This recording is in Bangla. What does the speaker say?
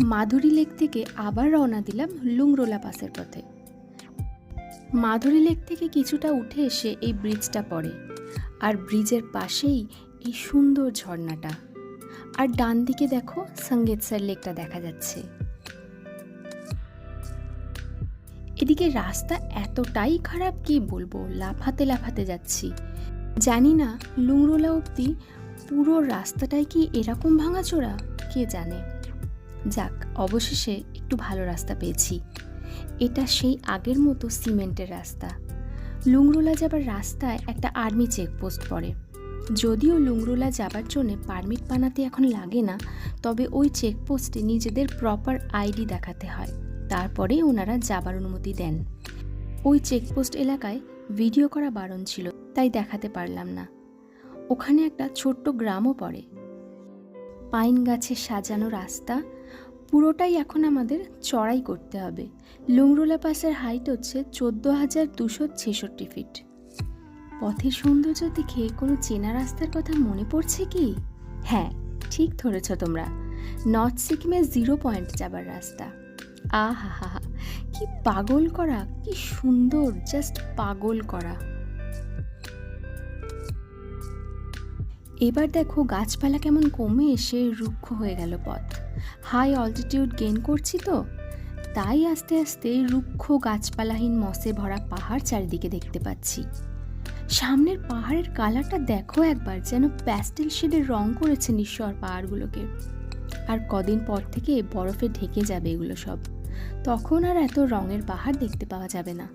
মাধুরী লেক থেকে আবার রওনা দিলাম লুংরোলা পাসের পথে। মাধুরী লেক থেকে কিছুটা উঠে এসে এই ব্রিজটা পড়ে, আর ব্রিজের পাশেই এই সুন্দর ঝর্ণাটা, আর ডান দিকে দেখো সঙ্গেতসর লেকটা দেখা যাচ্ছে। এদিকে রাস্তা এতটাই খারাপ কি বলবো, লাফাতে লাফাতে যাচ্ছি। জানি না লুংরোলা অবধি পুরো রাস্তাটাই কি এরকম ভাঙাচোরা, কে জানে। যাক, অবশেষে একটু ভালো রাস্তা পেয়েছি। এটা সেই আগের মতো সিমেন্টের রাস্তা। লুংরোলা যাবার রাস্তায় একটা আর্মি চেকপোস্ট পড়ে। যদিও লুংরোলা যাবার জন্য পারমিট বানাতে এখন লাগে না, তবে ওই চেকপোস্টে নিজেদের প্রপার আইডি দেখাতে হয়, তারপরে ওনারা যাবার অনুমতি দেন। ওই চেকপোস্ট এলাকায় ভিডিও করা বারণ ছিল, তাই দেখাতে পারলাম না। ওখানে একটা ছোট্ট গ্রামও পড়ে। পাইন গাছে সাজানো রাস্তা, পুরোটাই এখন আমাদের চড়াই করতে হবে। লুংরোলা পাসের হাইট হচ্ছে 14,266 ফিট। পথের সৌন্দর্য দেখে কোনো চেনা রাস্তার কথা মনে পড়ছে কি? হ্যাঁ, ঠিক ধরেছ তোমরা, নর্থ সিকিমের 0 পয়েন্ট যাবার রাস্তা। আহা হা হা, কি পাগল করা, কি সুন্দর, জাস্ট পাগল করা। এবার দেখো গাছপালা কেমন কমে এসে রুক্ষ হয়ে গেল পথ। হাই অল্টিটিউড গেইন করছি তো, তাই আস্তে আস্তে রুক্ষ গাছপালাহীন মসে ভরা পাহাড় চারিদিকে দেখতে পাচ্ছি। সামনের পাহাড়ের কালারটা দেখো একবার, যেন প্যাস্টেল শেডের রং করেছে নিঃস্বর পাহাড়গুলোকে। আর কদিন পর থেকে বরফে ঢেকে যাবে এগুলো সব, তখন আর এত রঙের পাহাড় দেখতে পাওয়া যাবে না।